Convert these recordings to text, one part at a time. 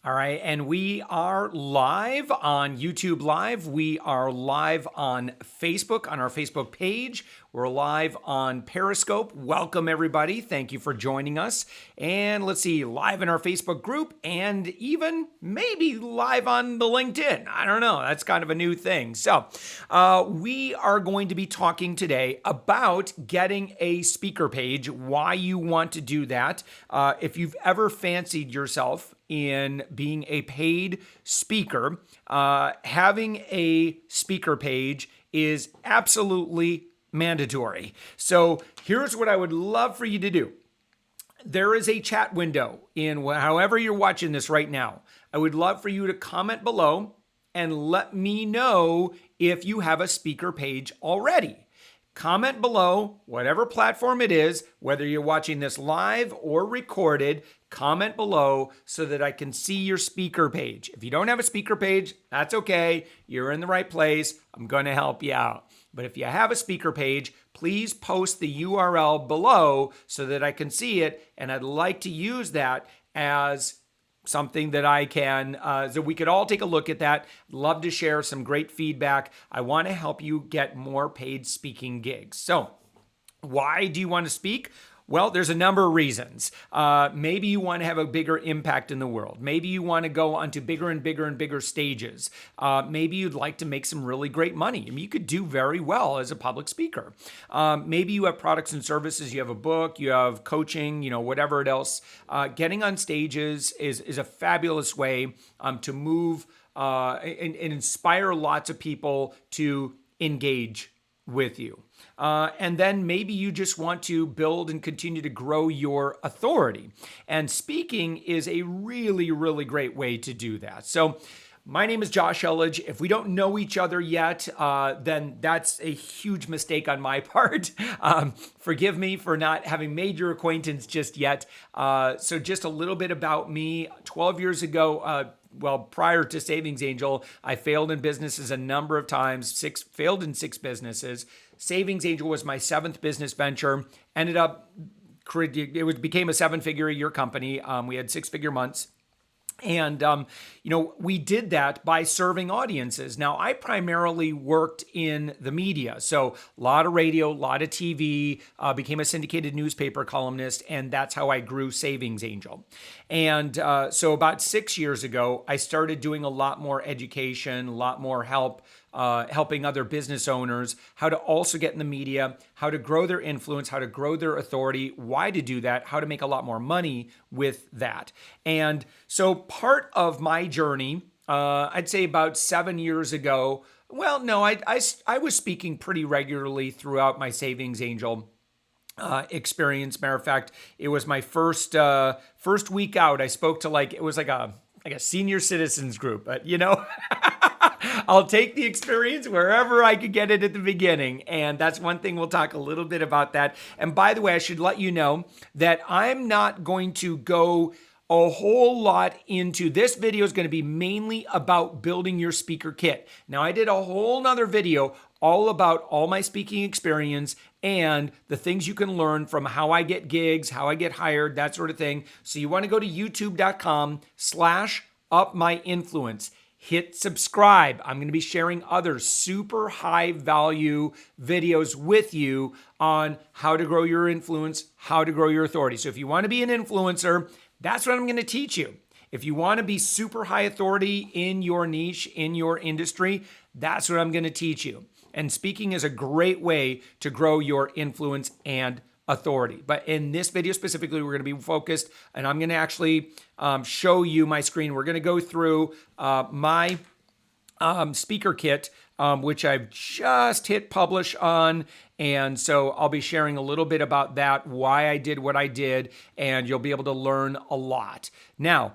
All right, and we are live on YouTube Live. We are live on Facebook, on our Facebook page. We're live on Periscope. Welcome, everybody. Thank you for joining us. And let's see, live in our Facebook group and even maybe live on the LinkedIn. I don't know. That's kind of a new thing. So we are going to be talking today about getting a speaker page, why you want to do that. If you've ever fancied yourself in being a paid speaker, having a speaker page is absolutely mandatory. So here's what I would love for you to do. There is a chat window in however you're watching this right now. I would love for you to comment below and let me know if you have a speaker page already. Comment below, whatever platform it is, whether you're watching this live or recorded, comment below so that I can see your speaker page. If you don't have a speaker page, that's okay. You're in the right place. I'm going to help you out. But if you have a speaker page, please post the URL below so that I can see it. And I'd like to use that as something that I can, so we could all take a look at that. Love to share some great feedback. I want to help you get more paid speaking gigs. So why do you want to speak? Well, there's a number of reasons. Maybe you want to have a bigger impact in the world. Maybe you want to go onto bigger and bigger and bigger stages. Maybe you'd like to make some really great money. I mean, you could do very well as a public speaker. Maybe you have products and services. You have a book. You have coaching. Whatever else. Getting on stages is a fabulous way to move and inspire lots of people to engage with you. And then maybe you just want to build and continue to grow your authority. And speaking is a really, really great way to do that. So my name is Josh Elledge. If we don't know each other yet, then that's a huge mistake on my part. Forgive me for not having made your acquaintance just yet. So just a little bit about me. 12 years ago, prior to Savings Angel, I failed in businesses a number of times, failed in 6 businesses. Savings Angel was my 7th business venture. Ended up, became a 7-figure a year company. We had 6-figure months. And, we did that by serving audiences. Now, I primarily worked in the media. So a lot of radio, a lot of TV, became a syndicated newspaper columnist, and that's how I grew Savings Angel. And so about 6 years ago, I started doing a lot more education, a lot more help, helping other business owners how to also get in the media, how to grow their influence, how to grow their authority, why to do that, how to make a lot more money with that. And so part of my journey, I'd say about 7 years ago, well, no, I was speaking pretty regularly throughout my Savings Angel experience. Matter of fact, it was my first week out. I spoke to it was like a senior citizens group, but I'll take the experience wherever I could get it at the beginning. And that's one thing we'll talk a little bit about that. And by the way, I should let you know that I'm not going to go a whole lot into this video. Is going to be mainly about building your speaker kit. Now, I did a whole nother video all about all my speaking experience and the things you can learn from how I get gigs, how I get hired, that sort of thing. So you want to go to youtube.com/UpMyInfluence. Hit subscribe. I'm going to be sharing other super high value videos with you on how to grow your influence, how to grow your authority. So if you want to be an influencer, that's what I'm going to teach you. If you want to be super high authority in your niche, in your industry, that's what I'm going to teach you. And speaking is a great way to grow your influence and authority. But in this video specifically, we're going to be focused, and I'm going to actually show you my screen. We're going to go through my speaker kit, which I've just hit publish on. And so I'll be sharing a little bit about that, why I did what I did, and you'll be able to learn a lot. Now,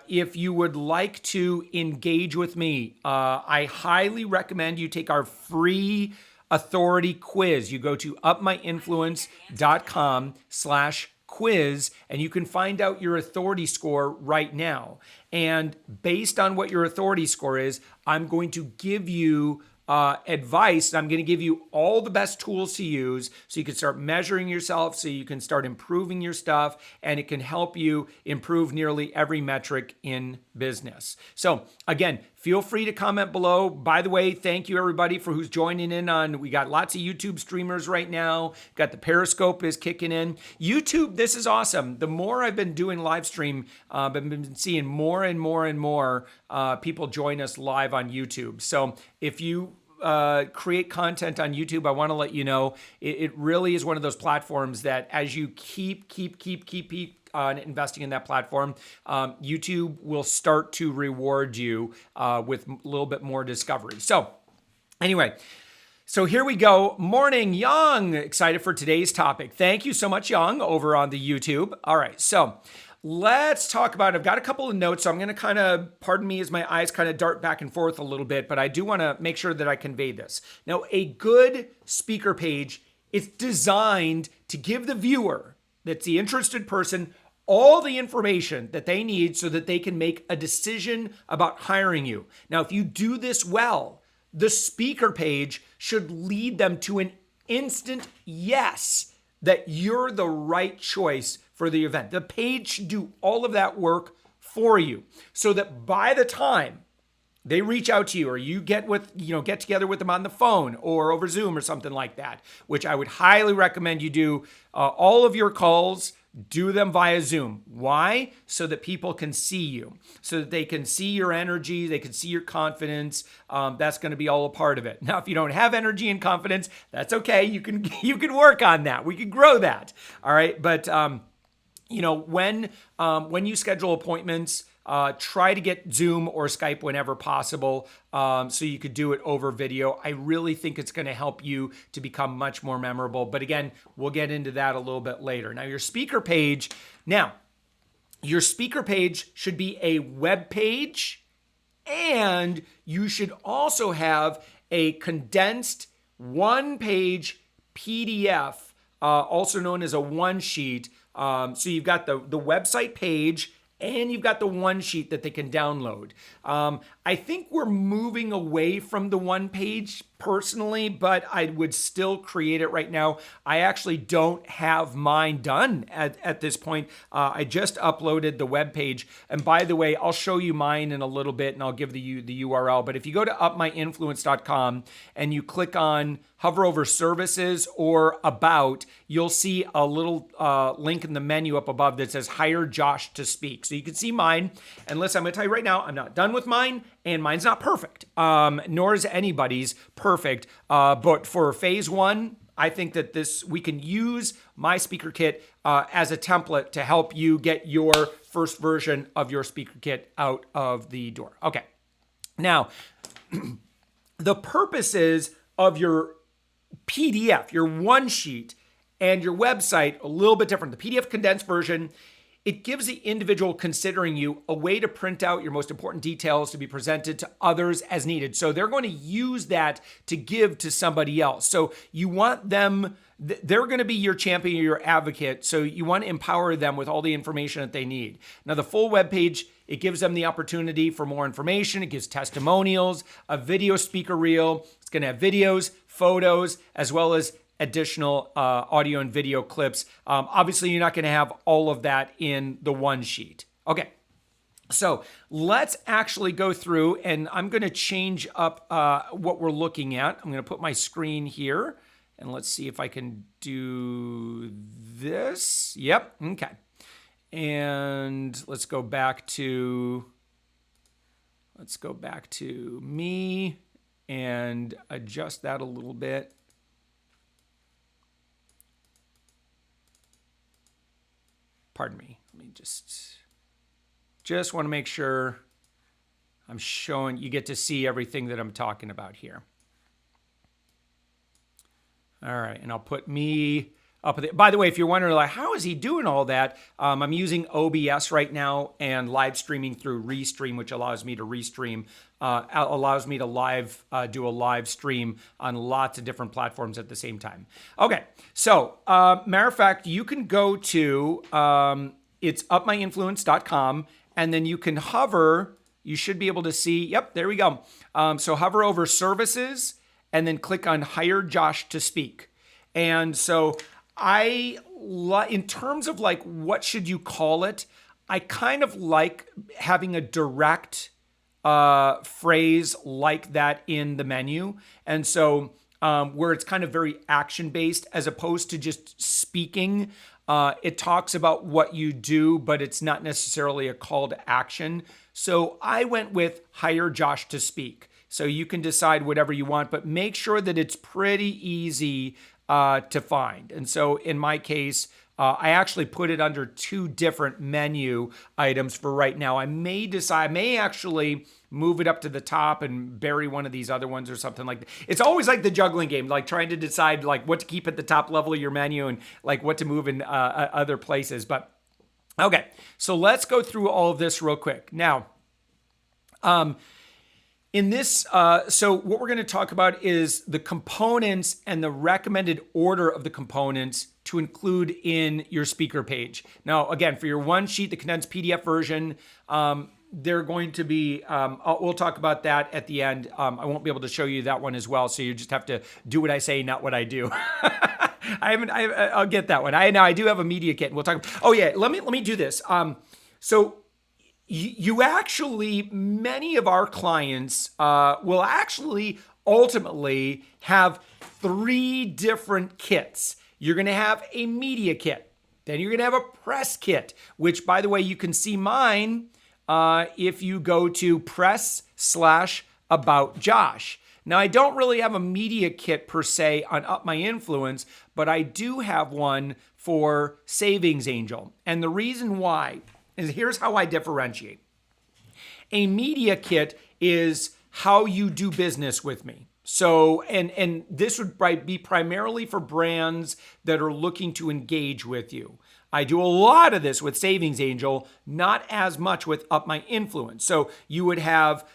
if you would like to engage with me, I highly recommend you take our free authority quiz. You go to upmyinfluence.com/quiz and you can find out your authority score right now. And based on what your authority score is, I'm going to give you advice. I'm going to give you all the best tools to use so you can start measuring yourself, so you can start improving your stuff, and it can help you improve nearly every metric in business. So again, feel free to comment below. By the way, thank you everybody for who's joining in on. We got lots of YouTube streamers right now. Got the Periscope is kicking in. YouTube, this is awesome. The more I've been doing live stream, I've been seeing more and more and more people join us live on YouTube. So if you create content on YouTube, I want to let you know it really is one of those platforms that as you keep on investing in that platform, YouTube will start to reward you with a little bit more discovery. So anyway, so here we go. Morning, Young. Excited for today's topic. Thank you so much, Young, over on the YouTube. All right, so let's talk about, I've got a couple of notes, so I'm going to kind of, pardon me as my eyes kind of dart back and forth a little bit, but I do want to make sure that I convey this. Now, a good speaker page is designed to give the viewer, that's the interested person, all the information that they need so that they can make a decision about hiring you. Now, if you do this well, the speaker page should lead them to an instant yes that you're the right choice for the event. The page should do all of that work for you so that by the time they reach out to you or you get together with them on the phone or over Zoom or something like that, which I would highly recommend you do all of your calls, do them via Zoom. Why? So that people can see you, so that they can see your energy, they can see your confidence. That's going to be all a part of it. Now, if you don't have energy and confidence, that's okay. You can work on that. We can grow that. All right. But when you schedule appointments, try to get Zoom or Skype whenever possible, so you could do it over video. I really think it's going to help you to become much more memorable. But again, we'll get into that a little bit later. Now, your speaker page should be a web page, and you should also have a condensed one-page PDF, also known as a one sheet. So you've got the website page, and you've got the one sheet that they can download. I think we're moving away from the one page personally, but I would still create it right now. I actually don't have mine done at this point. I just uploaded the web page. And by the way, I'll show you mine in a little bit and I'll give you the URL. But if you go to UpMyInfluence.com and you click on hover over services or about, you'll see a little link in the menu up above that says hire Josh to speak. So you can see mine. And listen, I'm going to tell you right now, I'm not done with mine, and mine's not perfect, nor is anybody's perfect. But for phase one, I think that we can use my speaker kit as a template to help you get your first version of your speaker kit out of the door. Okay. Now, the purposes of your PDF, your one sheet, and your website a little bit different. The PDF condensed version, it gives the individual considering you a way to print out your most important details to be presented to others as needed. So they're going to use that to give to somebody else. So you want them, they're going to be your champion, your advocate. So you want to empower them with all the information that they need. Now, the full web page, it gives them the opportunity for more information. It gives testimonials, a video speaker reel. It's going to have videos, photos, as well as additional audio and video clips. Obviously, you're not going to have all of that in the one sheet. Okay, so let's actually go through, and I'm going to change up what we're looking at. I'm going to put my screen here, and let's see if I can do this. Yep, okay. And let's go back to me and adjust that a little bit. Pardon me. Let me just want to make sure I'm showing, you get to see everything that I'm talking about here. All right, and I'll put me up there. By the way, if you're wondering, like, how is he doing all that? I'm using OBS right now and live streaming through Restream, which allows me to restream, allows me to do a live stream on lots of different platforms at the same time. Okay, so matter of fact, you can go to, it's upmyinfluence.com, and then you can hover you should be able to see, yep, there we go. So hover over services and then click on hire Josh to speak. And so in terms of like, what should you call it? I kind of like having a direct phrase like that in the menu. And so where it's kind of very action based as opposed to just speaking. It talks about what you do, but it's not necessarily a call to action. So I went with hire Josh to speak. So you can decide whatever you want, but make sure that it's pretty easy to find. And so in my case, I actually put it under 2 different menu items for right now. I may actually move it up to the top and bury one of these other ones or something like that. It's always like the juggling game, like trying to decide like what to keep at the top level of your menu and like what to move in other places. But okay, so let's go through all of this real quick. Now, in this, so what we're going to talk about is the components and the recommended order of the components to include in your speaker page. Now, again, for your one sheet, the condensed PDF version, they're going to be, we'll talk about that at the end. I won't be able to show you that one as well, so you just have to do what I say, not what I do. I'll get that one. I do have a media kit, and we'll talk. Oh yeah, let me do this. So you actually, many of our clients will actually ultimately have 3 different kits. You're going to have a media kit. Then you're going to have a press kit, which, by the way, you can see mine if you go to press/about Josh. Now, I don't really have a media kit per se on UpMyInfluence, but I do have one for Savings Angel. And the reason why is here's how I differentiate. A media kit is how you do business with me. So, and this would be primarily for brands that are looking to engage with you. I do a lot of this with Savings Angel, not as much with UpMyInfluence. So you would have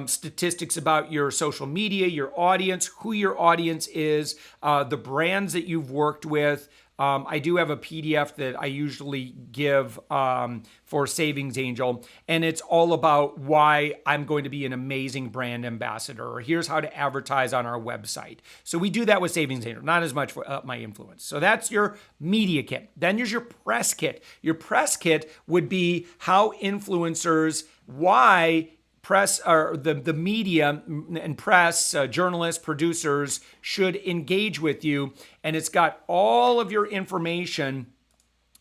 statistics about your social media, your audience, who your audience is, the brands that you've worked with. I do have a PDF that I usually give for Savings Angel, and it's all about why I'm going to be an amazing brand ambassador, or here's how to advertise on our website. So we do that with Savings Angel, not as much for UpMyInfluence. So that's your media kit. Then there's your press kit. Your press kit would be how influencers, why press or the media and press, journalists, producers should engage with you. And it's got all of your information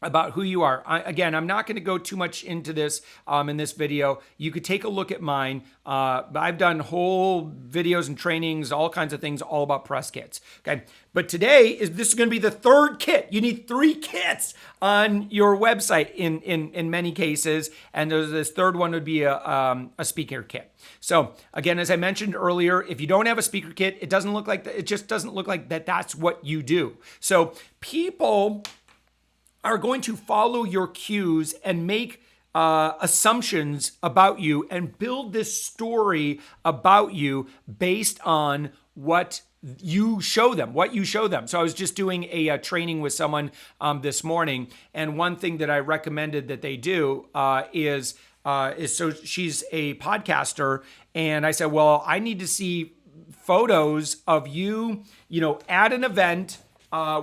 about who you are. Again, I'm not going to go too much into this in this video. You could take a look at mine. I've done whole videos and trainings, all kinds of things, all about press kits. Okay, but today this is going to be the 3rd kit. You need 3 kits on your website in many cases, and this 3rd one would be a speaker kit. So again, as I mentioned earlier, if you don't have a speaker kit, it doesn't look like that. It just doesn't look like that. That's what you do. So people are going to follow your cues and make assumptions about you and build this story about you based on what you show them. So I was just doing a training with someone this morning, and one thing that I recommended that they do is so she's a podcaster, and I said, well, I need to see photos of you, at an event,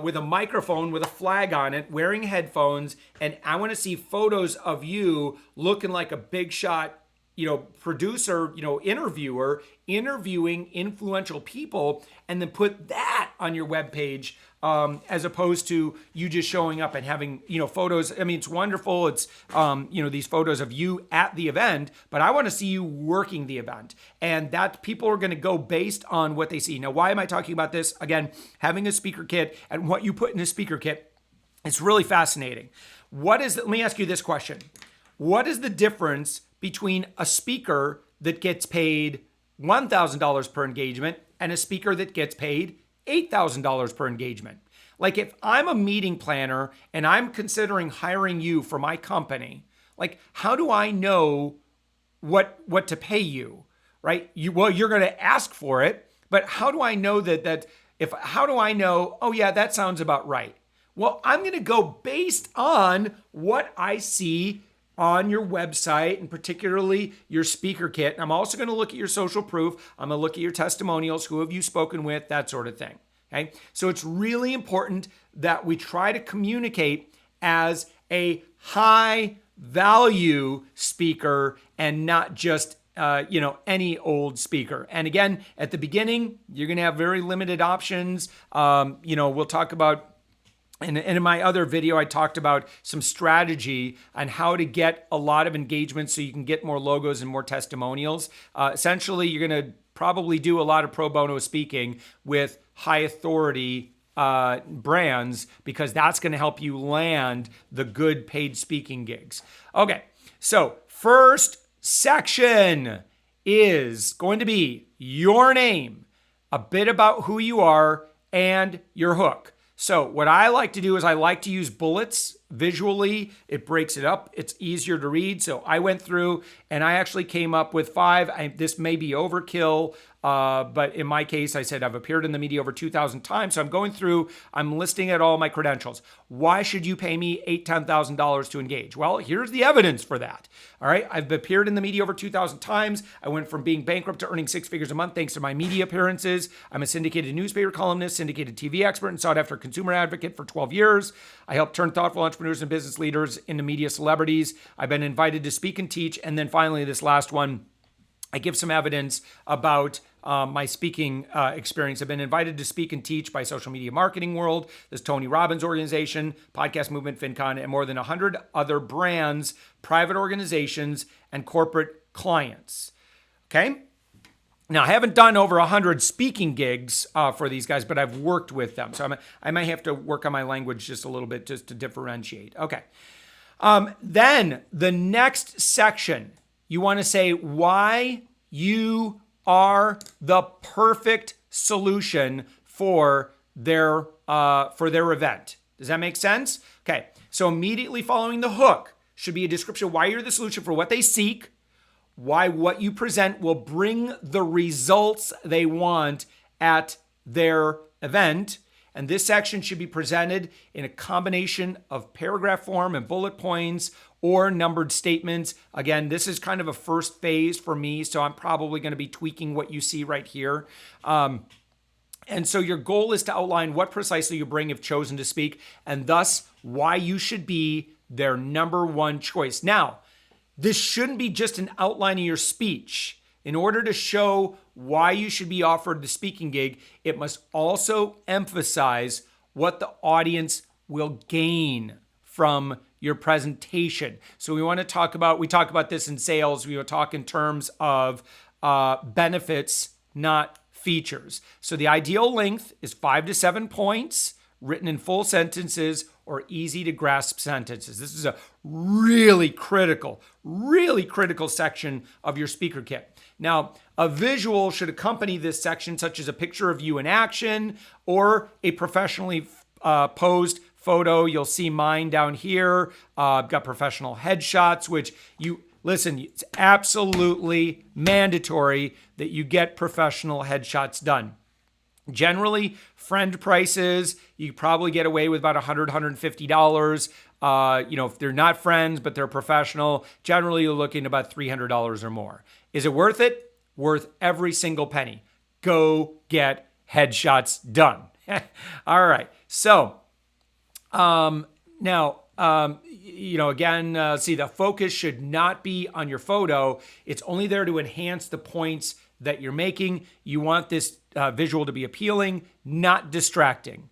with a microphone with a flag on it, wearing headphones, and I want to see photos of you looking like a big shot, producer, interviewer, interviewing influential people, and then put that on your webpage, as opposed to you just showing up and having, photos. I mean, it's wonderful. It's, these photos of you at the event, but I want to see you working the event. And that people are going to go based on what they see. Now, why am I talking about this? Again, having a speaker kit and what you put in a speaker kit, it's really fascinating. Let me ask you this question. What is the difference between a speaker that gets paid $1,000 per engagement and a speaker that gets paid $8,000 per engagement? Like, if I'm a meeting planner and I'm considering hiring you for my company, like, how do I know what to pay you, right? You're going to ask for it, but how do I know how do I know, oh yeah, that sounds about right? Well, I'm going to go based on what I see on your website and particularly your speaker kit. And I'm also going to look at your social proof. I'm going to look at your testimonials. Who have you spoken with? That sort of thing. Okay. So it's really important that we try to communicate as a high value speaker and not just any old speaker. And again, at the beginning, you're going to have very limited options. We'll talk about, and in my other video, I talked about some strategy on how to get a lot of engagement so you can get more logos and more testimonials. Essentially, you're going to probably do a lot of pro bono speaking with high authority brands, because that's going to help you land the good paid speaking gigs. Okay, so first section is going to be your name, a bit about who you are, and your hook. So what I like to do is I like to use bullets visually. It breaks it up. It's easier to read. So I went through and I actually came up with 5. This may be overkill, but in my case, I said I've appeared in the media over 2,000 times. So I'm going through, I'm listing out all my credentials. Why should you pay me $8,000, $10,000 to engage? Well, here's the evidence for that. All right. I've appeared in the media over 2,000 times. I went from being bankrupt to earning 6 figures a month thanks to my media appearances. I'm a syndicated newspaper columnist, syndicated TV expert, and sought after consumer advocate for 12 years. I helped turn thoughtful entrepreneurs and business leaders into media celebrities. I've been invited to speak and teach. And then finally, this last one, I give some evidence about my speaking experience. I've been invited to speak and teach by Social Media Marketing World, this Tony Robbins organization, Podcast Movement, FinCon, and more than 100 other brands, private organizations, and corporate clients. Okay? Now, I haven't done over 100 speaking gigs for these guys, but I've worked with them. So I might have to work on my language just a little bit just to differentiate. Okay. Then the next section, you want to say why you are the perfect solution for their event. Does that make sense? Okay. So immediately following the hook should be a description of why you're the solution for what they seek, why what you present will bring the results they want at their event. And this section should be presented in a combination of paragraph form and bullet points or numbered statements. Again, this is kind of a first phase for me, so I'm probably going to be tweaking what you see right here. And so your goal is to outline what precisely you bring if chosen to speak, and thus why you should be their number one choice. Now, this shouldn't be just an outline of your speech. In order to show why you should be offered the speaking gig, it must also emphasize what the audience will gain from your presentation. So we talk about this in sales. We will talk in terms of benefits, not features. So the ideal length is 5 to 7 points, written in full sentences or easy to grasp sentences. This is a really critical section of your speaker kit. Now, a visual should accompany this section, such as a picture of you in action or a professionally posed photo. You'll see mine down here. I've got professional headshots, which it's absolutely mandatory that you get professional headshots done. Generally, friend prices, you probably get away with about $100, $150. If they're not friends, but they're professional, generally you're looking at about $300 or more. Is it worth it? Worth every single penny. Go get headshots done. All right. So, again, the focus should not be on your photo. It's only there to enhance the points that you're making. You want this visual to be appealing, not distracting.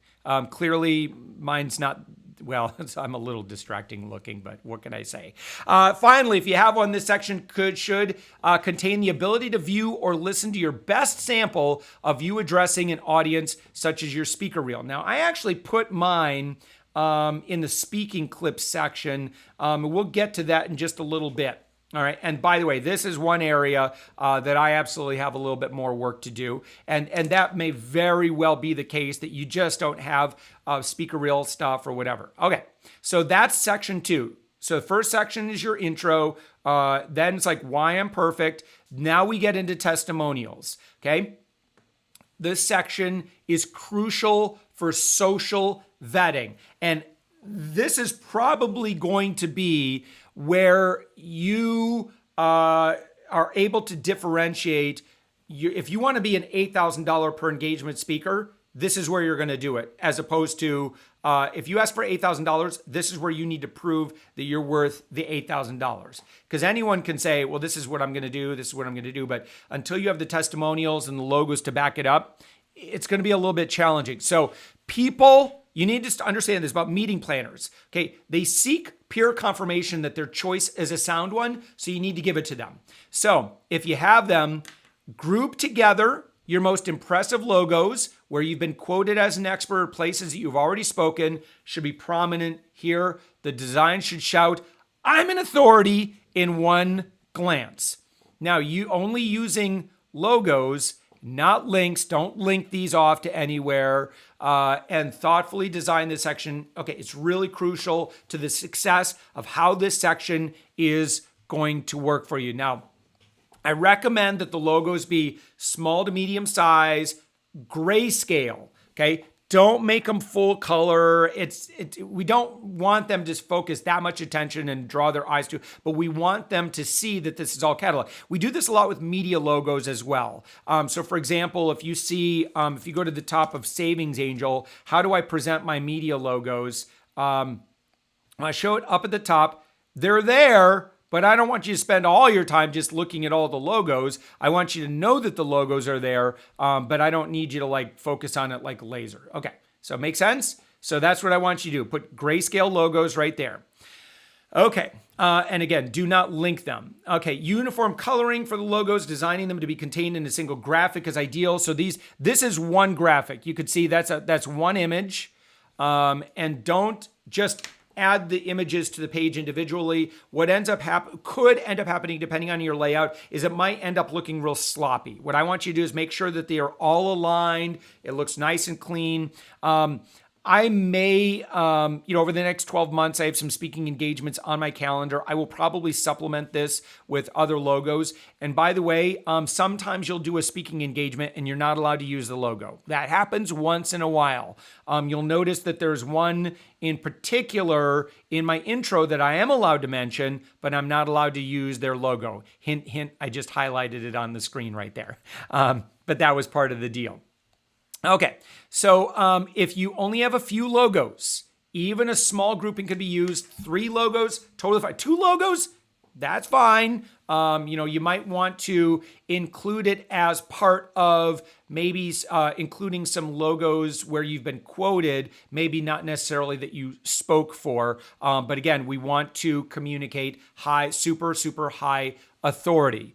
Clearly, mine's not, I'm a little distracting looking, but what can I say? Finally, if you have one, this section should contain the ability to view or listen to your best sample of you addressing an audience, such as your speaker reel. Now, I actually put mine in the speaking clips section. We'll get to that in just a little bit. All right. And by the way, this is one area that I absolutely have a little bit more work to do. And that may very well be the case that you just don't have speaker reel stuff or whatever. Okay. So that's section 2. So the first section is your intro. Then it's like why I'm perfect. Now we get into testimonials. Okay. This section is crucial for social vetting. And this is probably going to be where you are able to differentiate. If you want to be an $8,000 per engagement speaker, this is where you're going to do it, as opposed to if you ask for $8,000, this is where you need to prove that you're worth the $8,000. Because anyone can say, well, this is what I'm going to do, this is what I'm going to do. But until you have the testimonials and the logos to back it up, it's going to be a little bit challenging. So people, you need to understand this about meeting planners. Okay, they seek peer confirmation that their choice is a sound one, so you need to give it to them. So if you have them, group together your most impressive logos where you've been quoted as an expert, places that you've already spoken should be prominent here. The design should shout, I'm an authority in one glance. Now, you only using logos, not links. Don't link these off to anywhere, and thoughtfully design this section. Okay, it's really crucial to the success of how this section is going to work for you. Now, I recommend that the logos be small to medium size, grayscale, okay? Don't make them full color. We don't want them to focus that much attention and draw their eyes to, but we want them to see that this is all catalog. We do this a lot with media logos as well. So for example, if you see, if you go to the top of Savings Angel, how do I present my media logos? When I show it up at the top, they're there, but I don't want you to spend all your time just looking at all the logos. I want you to know that the logos are there, but I don't need you to like focus on it like a laser. Okay, so make sense? So that's what I want you to do. Put grayscale logos right there. Okay, and again, do not link them. Okay, uniform coloring for the logos, designing them to be contained in a single graphic is ideal. So this is one graphic. You could see that's one image, and don't just add the images to the page individually. What could end up happening, depending on your layout, is it might end up looking real sloppy. What I want you to do is make sure that they are all aligned. It looks nice and clean. I may, over the next 12 months, I have some speaking engagements on my calendar. I will probably supplement this with other logos. And by the way, sometimes you'll do a speaking engagement and you're not allowed to use the logo. That happens once in a while. You'll notice that there's one in particular in my intro that I am allowed to mention, but I'm not allowed to use their logo. Hint, hint, I just highlighted it on the screen right there. But that was part of the deal. Okay, so if you only have a few logos, even a small grouping could be used. 3 logos, totally fine. 2 logos, that's fine. You might want to include it as part of maybe including some logos where you've been quoted, maybe not necessarily that you spoke for. But again, we want to communicate high, super, super high authority.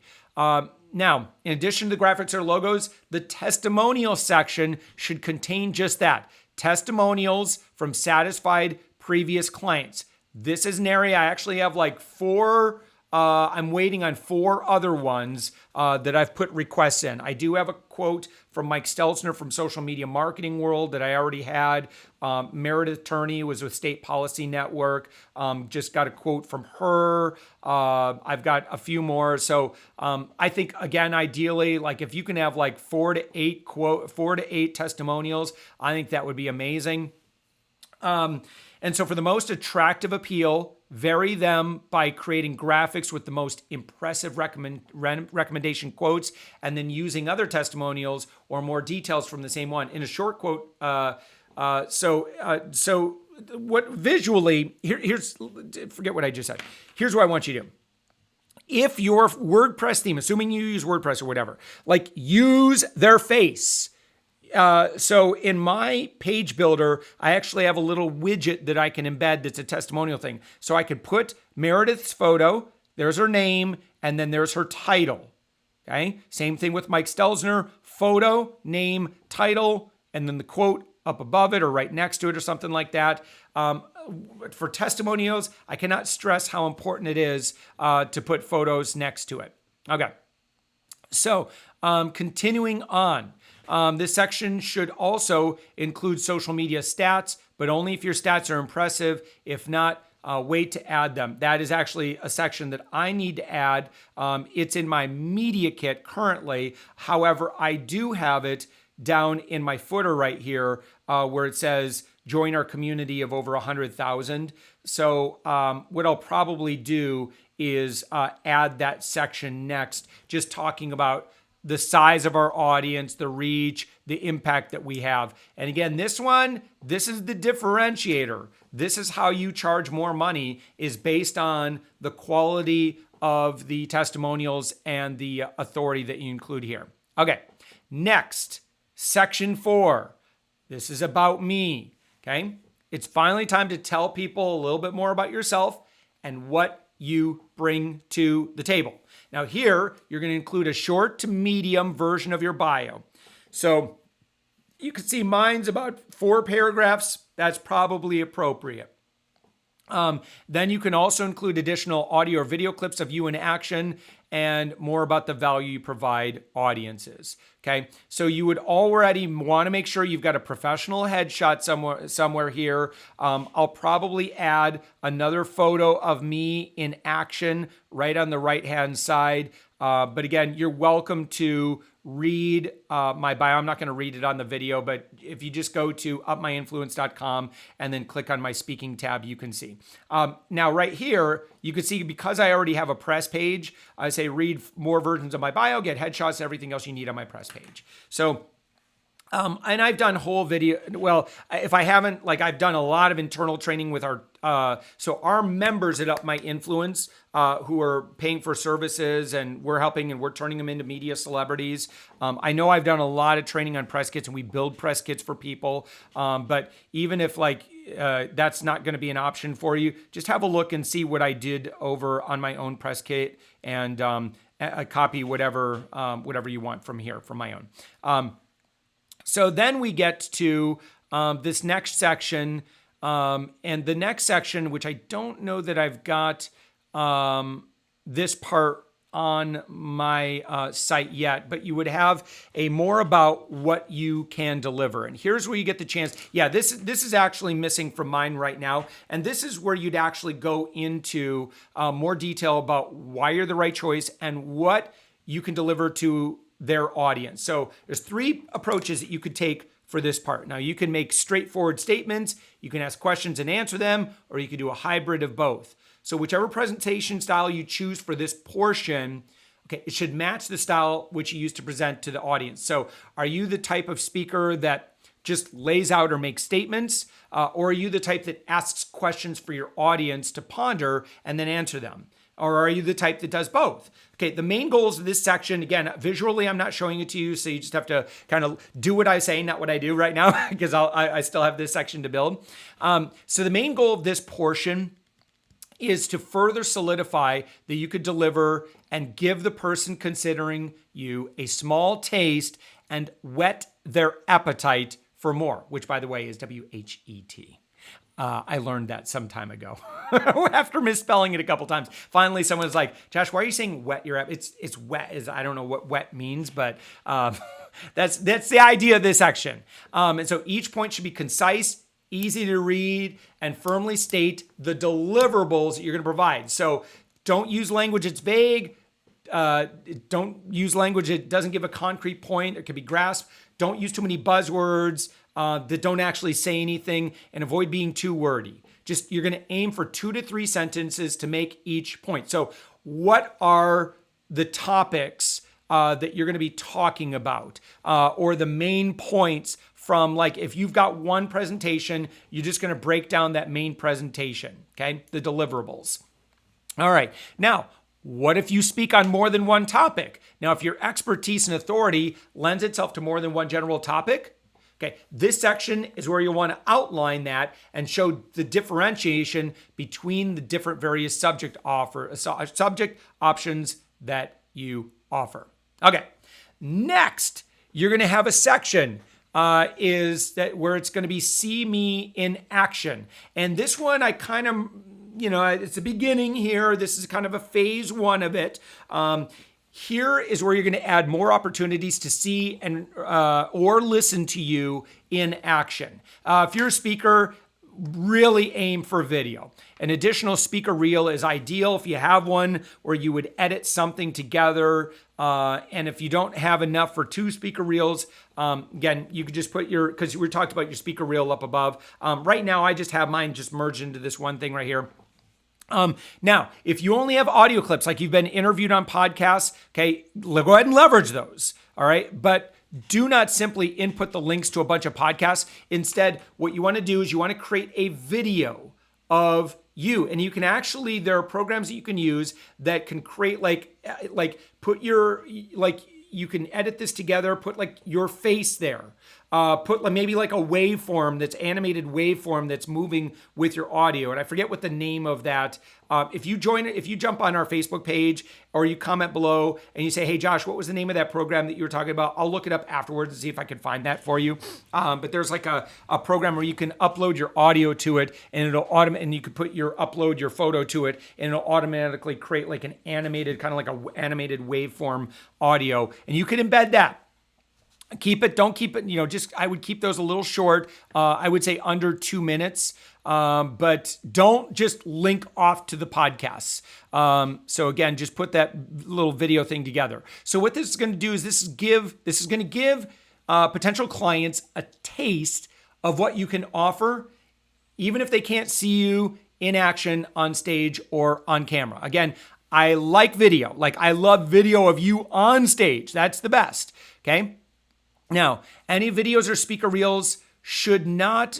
Now, in addition to the graphics or logos, the testimonial section should contain just that. Testimonials from satisfied previous clients. This is an area I actually have like 4, I'm waiting on 4 other ones that I've put requests in. I do have a quote from Mike Stelzner from Social Media Marketing World that I already had. Meredith Turney was with State Policy Network. Just got a quote from her. I've got a few more. So I think, again, ideally, like if you can have like 4 to 8 testimonials, I think that would be amazing. And so for the most attractive appeal, vary them by creating graphics with the most impressive recommendation quotes, and then using other testimonials or more details from the same one in a short quote. So what visually, here's, forget what I just said. Here's what I want you to do. If your WordPress theme, assuming you use WordPress or whatever, like use their face. So in my page builder, I actually have a little widget that I can embed that's a testimonial thing. So I could put Meredith's photo, there's her name, and then there's her title. Okay. Same thing with Mike Stelzner, photo, name, title, and then the quote up above it or right next to it or something like that. For testimonials, I cannot stress how important it is to put photos next to it. Okay. So continuing on. This section should also include social media stats, but only if your stats are impressive. If not, wait to add them. That is actually a section that I need to add. It's in my media kit currently. However, I do have it down in my footer right here where it says, join our community of over 100,000. So what I'll probably do is add that section next, just talking about the size of our audience, the reach, the impact that we have. And again, this is the differentiator. This is how you charge more money, is based on the quality of the testimonials and the authority that you include here. Okay, next, section 4. This is about me, okay? It's finally time to tell people a little bit more about yourself and what you bring to the table. Now here, you're going to include a short to medium version of your bio. So you can see mine's about 4 paragraphs. That's probably appropriate. Then you can also include additional audio or video clips of you in action and more about the value you provide audiences. Okay, so you would already want to make sure you've got a professional headshot somewhere here. I'll probably add another photo of me in action right on the right-hand side. But again, you're welcome to read my bio. I'm not going to read it on the video, but if you just go to UpMyInfluence.com and then click on my speaking tab, you can see. Now right here, you can see because I already have a press page, I say read more versions of my bio, get headshots, everything else you need on my press page. So and I've done whole video. Well, if I haven't, I've done a lot of internal training with our members at UpMyInfluence who are paying for services, and we're helping and we're turning them into media celebrities. I know I've done a lot of training on press kits, and we build press kits for people. But even if that's not going to be an option for you, just have a look and see what I did over on my own press kit, and copy whatever you want from here, from my own. So then we get to this next section, and the next section, which I don't know that I've got this part on my site yet, but you would have a more about what you can deliver. And here's where you get the chance. Yeah, this is actually missing from mine right now. And this is where you'd actually go into more detail about why you're the right choice and what you can deliver to their audience. So there's 3 approaches that you could take for this part. Now you can make straightforward statements, you can ask questions and answer them, or you can do a hybrid of both. So whichever presentation style you choose for this portion, okay, it should match the style which you use to present to the audience. So are you the type of speaker that just lays out or makes statements, or are you the type that asks questions for your audience to ponder and then answer them? Or are you the type that does both? Okay, the main goals of this section, again, visually, I'm not showing it to you, so you just have to kind of do what I say, not what I do right now, because I still have this section to build. So the main goal of this portion is to further solidify that you could deliver and give the person considering you a small taste and whet their appetite for more, which, by the way, is WHET. I learned that some time ago after misspelling it a couple times. Finally, someone was like, Josh, why are you saying wet your app? It's wet. I don't know what wet means, but that's the idea of this section. And so each point should be concise, easy to read, and firmly state the deliverables that you're going to provide. So don't use language that's vague. Don't use language that doesn't give a concrete point. It could be grasped. Don't use too many buzzwords that don't actually say anything, and avoid being too wordy. Just, you're going to aim for 2 to 3 sentences to make each point. So what are the topics that you're going to be talking about, or the main points from, if you've got one presentation, you're just going to break down that main presentation, okay? The deliverables. All right. Now, what if you speak on more than one topic? Now, if your expertise and authority lends itself to more than one general topic, okay, this section is where you'll want to outline that and show the differentiation between the different various subject options that you offer. Okay, next, you're going to have a section where it's going to be see me in action. And this one, I kind of, it's the beginning here. This is kind of a phase 1 of it. Here is where you're going to add more opportunities to see and or listen to you in action. If you're a speaker, really aim for video. An additional speaker reel is ideal if you have one where you would edit something together. And if you don't have enough for 2 speaker reels, again, you could just put because we talked about your speaker reel up above. Right now, I just have mine just merged into this one thing right here. Now, if you only have audio clips, like you've been interviewed on podcasts, okay, go ahead and leverage those. All right. But do not simply input the links to a bunch of podcasts. Instead, what you want to do is you want to create a video of you. And you can actually, there are programs that you can use that can create put your, you can edit this together, put like your face there. Put maybe like a waveform that's animated waveform that's moving with your audio. And I forget what the name of that. If you jump on our Facebook page or you comment below and you say, hey, Josh, what was the name of that program that you were talking about? I'll look it up afterwards and see if I can find that for you. But there's like a program where you can upload your audio to it and it'll and you could upload your photo to it and it'll automatically create like an animated, kind of like an animated waveform audio. And you can embed that. Don't keep it, I would keep those a little short. I would say under 2 minutes, but don't just link off to the podcasts. So again, just put that little video thing together. So what this is going to do is this is going to give potential clients a taste of what you can offer, even if they can't see you in action on stage or on camera. Again, I like video. Like I love video of you on stage. That's the best. Okay. Now, any videos or speaker reels should not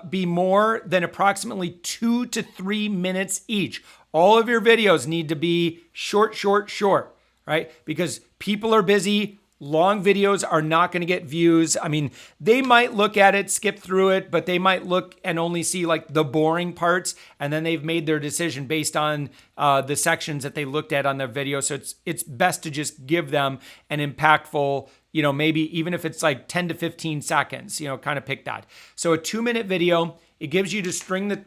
be more than approximately 2 to 3 minutes each. All of your videos need to be short, right? Because people are busy. Long videos are not going to get views. I mean, they might look at it, skip through it, but they might look and only see like the boring parts, and then they've made their decision based on the sections that they looked at on their video. So it's best to just give them an impactful, maybe even if it's like 10 to 15 seconds, kind of pick that. So a 2-minute video, it gives you to string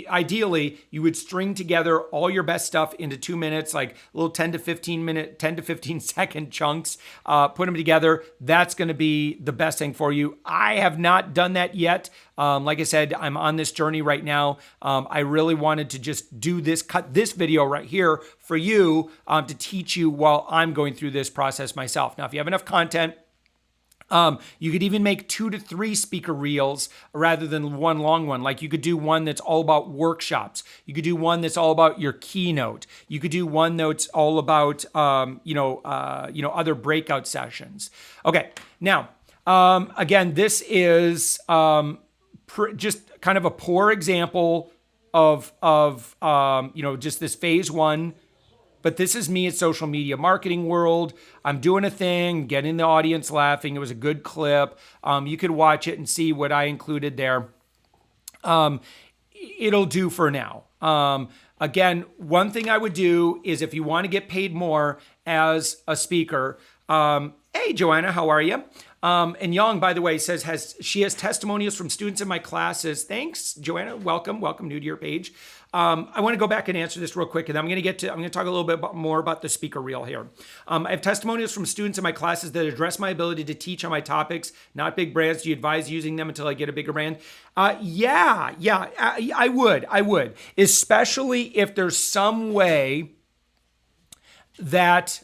ideally you would string together all your best stuff into 2 minutes, like little 10 to 15 second chunks, put them together. That's going to be the best thing for you. I have not done that yet. Like I said, I'm on this journey right now. I really wanted to just cut this video right here for you to teach you while I'm going through this process myself. Now, if you have enough content, you could even make 2 to 3 speaker reels rather than one long one. Like you could do one that's all about workshops. You could do one that's all about your keynote. You could do one that's all about, other breakout sessions. Okay. Now, again, this is, just kind of a poor example of just this phase 1. But this is me at social media marketing world. I'm doing a thing, getting the audience laughing. It was a good clip. You could watch it and see what I included there. It'll do for now. Again, one thing I would do is if you want to get paid more as a speaker, hey, Joanna, how are you? And Young, by the way, says she has testimonials from students in my classes. Thanks, Joanna. Welcome new to your page. I want to go back and answer this real quick, and I'm going to talk a little bit more about the speaker reel here. I have testimonials from students in my classes that address my ability to teach on my topics, not big brands. Do you advise using them until I get a bigger brand? Yeah, I would, especially if there's some way that,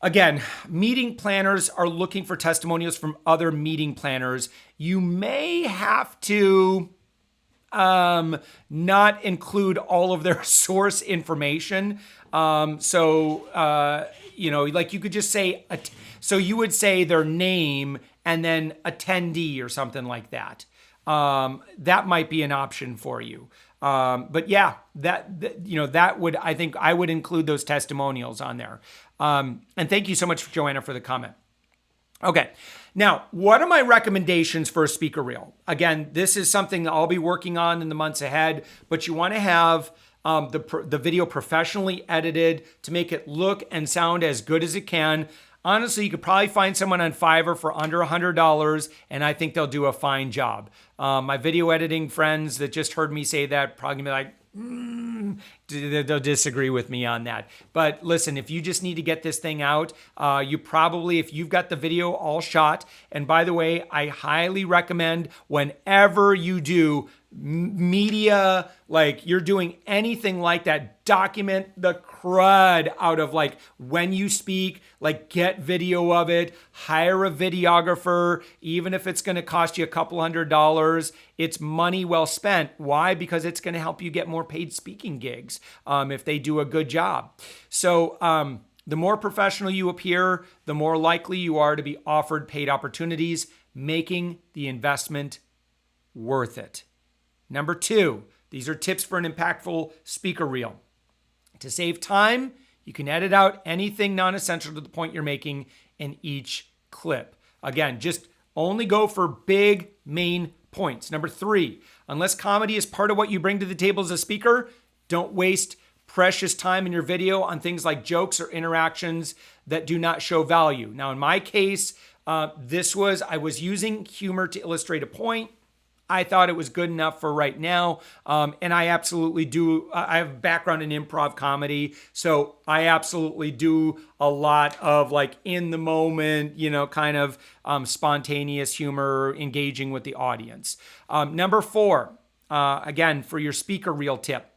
again, meeting planners are looking for testimonials from other meeting planners. You may have to not include all of their source information. Like you could just say, so you would say their name and then attendee or something like that. That might be an option for you. But yeah, I would include those testimonials on there. And thank you so much, Joanna, for the comment. Okay. Now, what are my recommendations for a speaker reel? Again, this is something that I'll be working on in the months ahead, but you want to have the video professionally edited to make it look and sound as good as it can. Honestly, you could probably find someone on Fiverr for under $100, and I think they'll do a fine job. My video editing friends that just heard me say that probably gonna be like, They'll disagree with me on that. But listen, if you just need to get this thing out, you probably, if you've got the video all shot, and by the way, I highly recommend whenever you do media, like you're doing anything like that, document the crud out of like when you speak, like get video of it, hire a videographer, even if it's going to cost you a couple $100, it's money well spent. Why? Because it's going to help you get more paid speaking gigs if they do a good job. So the more professional you appear, the more likely you are to be offered paid opportunities, making the investment worth it. Number 2, these are tips for an impactful speaker reel. To save time, you can edit out anything non-essential to the point you're making in each clip. Again, just only go for big main points. Number 3, unless comedy is part of what you bring to the table as a speaker, don't waste precious time in your video on things like jokes or interactions that do not show value. Now, in my case, I was using humor to illustrate a point. I thought it was good enough for right now. And I absolutely do. I have a background in improv comedy. So I absolutely do a lot of like in the moment, kind of spontaneous humor, engaging with the audience. Number 4, again, for your speaker reel tip.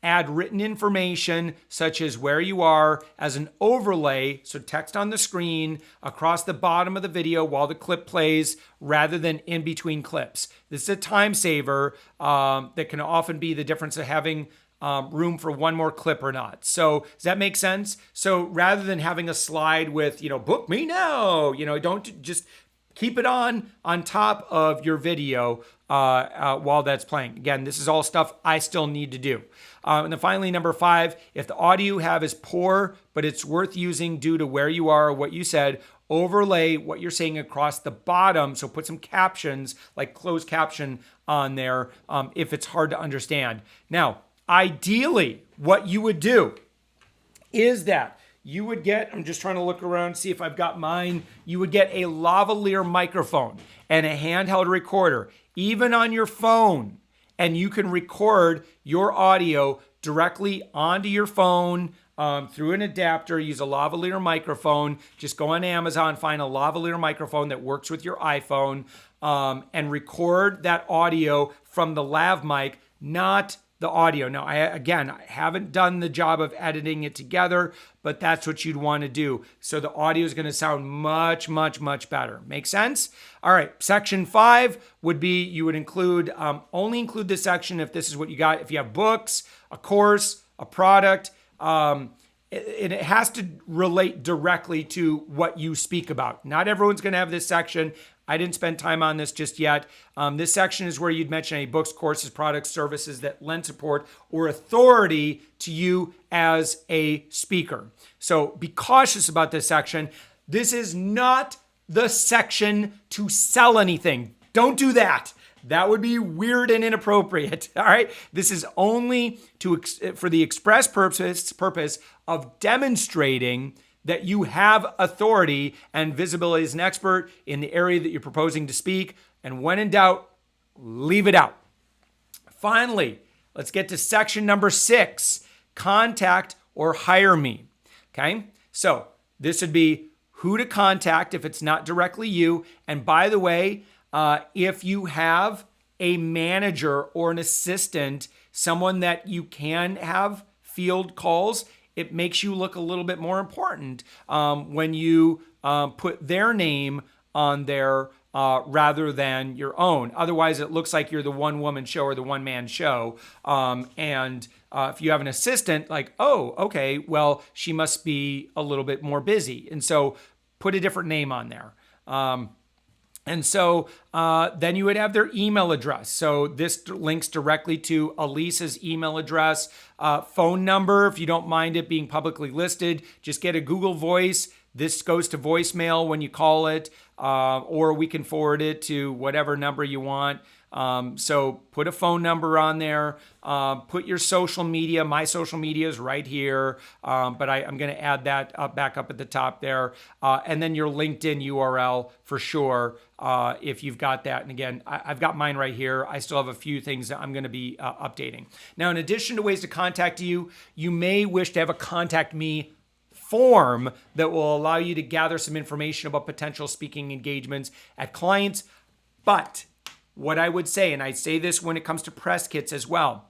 Add written information such as where you are as an overlay, so text on the screen across the bottom of the video while the clip plays rather than in between clips. This is a time saver that can often be the difference of having room for one more clip or not. So does that make sense? So rather than having a slide with, book me now, don't just keep it on top of your video while that's playing. Again, this is all stuff I still need to do. And then finally, number 5, if the audio you have is poor, but it's worth using due to where you are or what you said, overlay what you're saying across the bottom. So put some captions, like closed caption on there if it's hard to understand. Now, ideally, what you would do is that you would get, I'm just trying to look around, see if I've got mine. You would get a lavalier microphone and a handheld recorder, even on your phone. And you can record your audio directly onto your phone through an adapter. Use a lavalier microphone. Just go on Amazon, find a lavalier microphone that works with your iPhone, and record that audio from the lav mic, not the audio. Now, I haven't done the job of editing it together, but that's what you'd want to do. So the audio is going to sound much, much, much better. Make sense? All right. Section 5 would be, you would include, only include this section if this is what you got. If you have books, a course, a product, it has to relate directly to what you speak about. Not everyone's going to have this section. I didn't spend time on this just yet. This section is where you'd mention any books, courses, products, services that lend support or authority to you as a speaker. So be cautious about this section. This is not the section to sell anything. Don't do that. That would be weird and inappropriate. All right. This is only for the express purpose of demonstrating that you have authority and visibility as an expert in the area that you're proposing to speak. And when in doubt, leave it out. Finally, let's get to section number 6, contact or hire me. Okay. So this would be who to contact if it's not directly you. And by the way, if you have a manager or an assistant, someone that you can have field calls, it makes you look a little bit more important when you put their name on there rather than your own. Otherwise, it looks like you're the one-woman show or the one-man show. And if you have an assistant, like, oh, okay, well, she must be a little bit more busy. And so put a different name on there. And so then you would have their email address. So this links directly to Elisa's email address, phone number. If you don't mind it being publicly listed, just get a Google Voice. This goes to voicemail when you call it, or we can forward it to whatever number you want. So put a phone number on there. Put your social media. My social media is right here, but I'm going to add that back up at the top there. And then your LinkedIn URL for sure, if you've got that. And again, I've got mine right here. I still have a few things that I'm going to be updating. Now, in addition to ways to contact you, you may wish to have a contact me form that will allow you to gather some information about potential speaking engagements at clients. But what I would say, and I say this when it comes to press kits as well,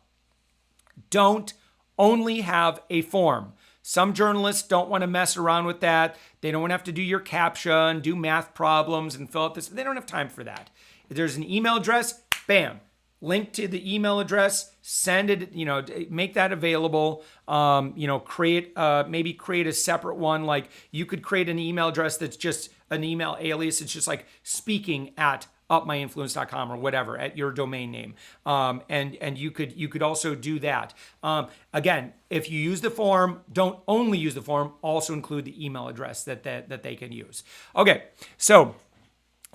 don't only have a form. Some journalists don't want to mess around with that. They don't want to have to do your CAPTCHA and do math problems and fill out this. They don't have time for that. If there's an email address, bam, link to the email address, send it, make that available. Maybe create a separate one. Like you could create an email address that's just an email alias. It's just like speaking@UpMyInfluence.com or whatever at your domain name. And you could also do that. Again, if you use the form, don't only use the form, also include the email address that they can use. Okay, so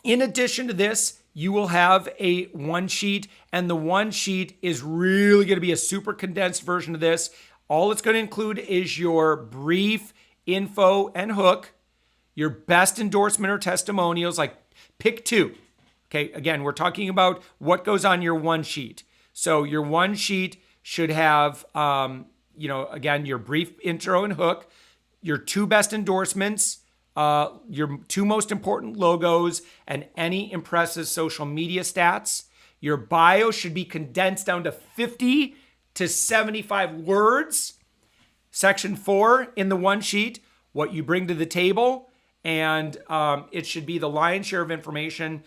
in addition to this, you will have a one sheet, and the one sheet is really going to be a super condensed version of this. All it's going to include is your brief info and hook, your best endorsement or testimonials, like pick two. Okay, again, we're talking about what goes on your one sheet. So your one sheet should have, again, your brief intro and hook, your two best endorsements, your two most important logos, and any impressive social media stats. Your bio should be condensed down to 50 to 75 words. Section 4 in the one sheet, what you bring to the table, and it should be the lion's share of information.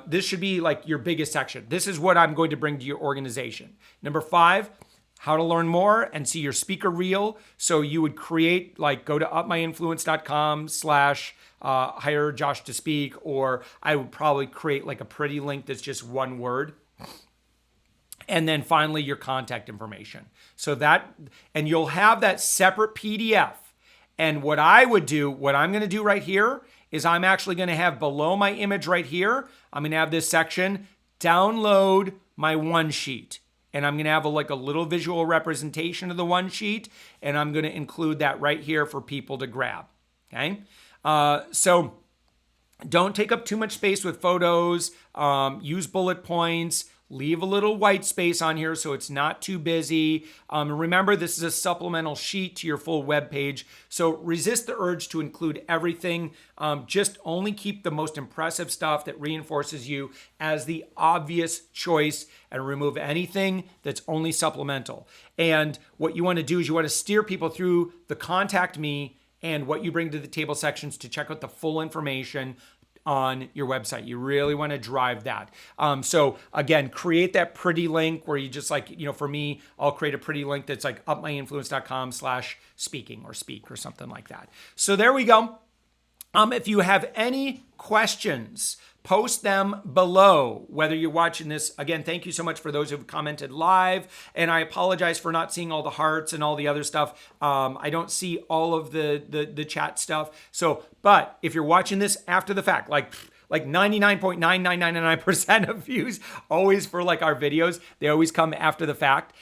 This should be like your biggest section. This is what I'm going to bring to your organization. Number 5, how to learn more and see your speaker reel. So you would create, go to upmyinfluence.com/hire Josh to speak, or I would probably create like a pretty link that's just one word. And then finally, your contact information. So and you'll have that separate PDF. And what I'm going to do right here is I'm actually going to have below my image right here, I'm going to have this section, download my one sheet. And I'm going to have a little visual representation of the one sheet, and I'm going to include that right here for people to grab. Okay. So don't take up too much space with photos. Use bullet points. Leave a little white space on here so it's not too busy. Remember, this is a supplemental sheet to your full web page. So resist the urge to include everything. Just only keep the most impressive stuff that reinforces you as the obvious choice, and remove anything that's only supplemental. And what you want to do is you want to steer people through the contact me and what you bring to the table sections to check out the full information on your website. You really want to drive that. So again, create that pretty link where you just for me, I'll create a pretty link that's like upmyinfluence.com/speaking or speak or something like that. So there we go. If you have any questions, post them below, whether you're watching this. Again, thank you so much for those who've commented live. And I apologize for not seeing all the hearts and all the other stuff. I don't see all of the chat stuff. But if you're watching this after the fact, like 99.9999% of views always for our videos, they always come after the fact.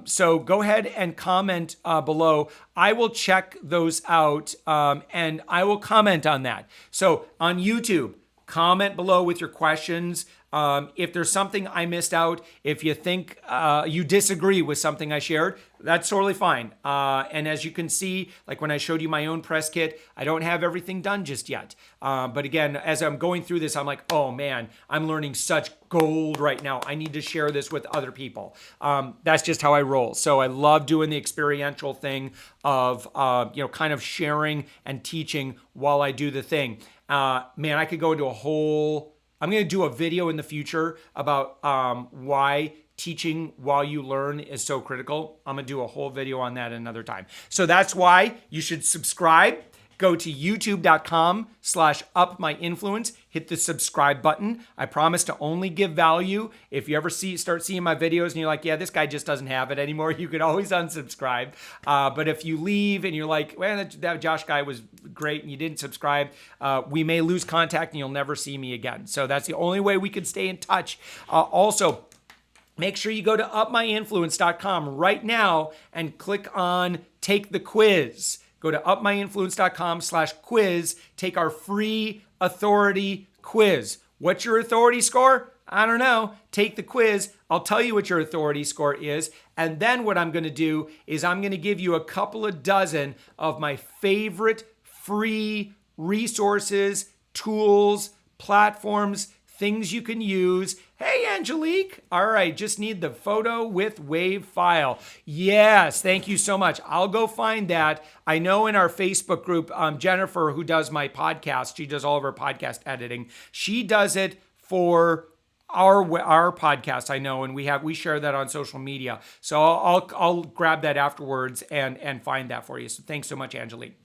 So go ahead and comment below. I will check those out and I will comment on that. So on YouTube, comment below with your questions. If there's something I missed out, if you think you disagree with something I shared, that's totally fine. And as you can see, when I showed you my own press kit, I don't have everything done just yet. But again, as I'm going through this, I'm like, oh man, I'm learning such gold right now. I need to share this with other people. That's just how I roll. So I love doing the experiential thing of, kind of sharing and teaching while I do the thing. Man, I could go into I'm going to do a video in the future about why teaching while you learn is so critical. I'm going to do a whole video on that another time. So that's why you should subscribe. Go to youtube.com/upmyinfluence. Hit the subscribe button. I promise to only give value. If you ever start seeing my videos and you're like, yeah, this guy just doesn't have it anymore, you can always unsubscribe. But if you leave and you're like, well, that Josh guy was great and you didn't subscribe, we may lose contact and you'll never see me again. So that's the only way we can stay in touch. Also, make sure you go to UpMyInfluence.com right now and click on Take the Quiz. Go to UpMyInfluence.com/quiz. Take our free authority quiz. What's your authority score? I don't know. Take the quiz. I'll tell you what your authority score is. And then what I'm going to do is I'm going to give you a couple of dozen of my favorite free resources, tools, platforms, things you can use. Hey, Angelique. All right, just need the photo with WAV file. Yes, thank you so much. I'll go find that. I know in our Facebook group, Jennifer, who does my podcast, she does all of her podcast editing. She does it for our podcast, I know, and we share that on social media. So I'll grab that afterwards and find that for you. So thanks so much, Angelique.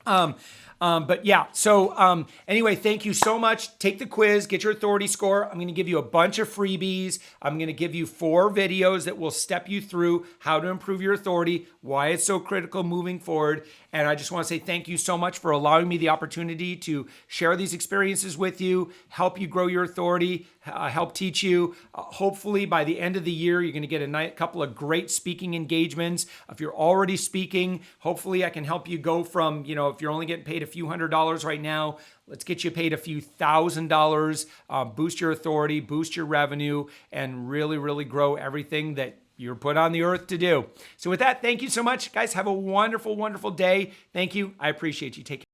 But yeah, so anyway, thank you so much. Take the quiz, get your authority score. I'm going to give you a bunch of freebies. I'm going to give you 4 videos that will step you through how to improve your authority, why it's so critical moving forward. And I just want to say thank you so much for allowing me the opportunity to share these experiences with you, help you grow your authority, help teach you. Hopefully by the end of the year, you're going to get a couple of great speaking engagements. If you're already speaking, hopefully I can help you go from, if you're only getting paid a few $100s right now, let's get you paid a few $1,000, boost your authority, boost your revenue, and really, really grow everything that you're put on the earth to do. So with that, thank you so much. Guys, have a wonderful, wonderful day. Thank you. I appreciate you. Take care.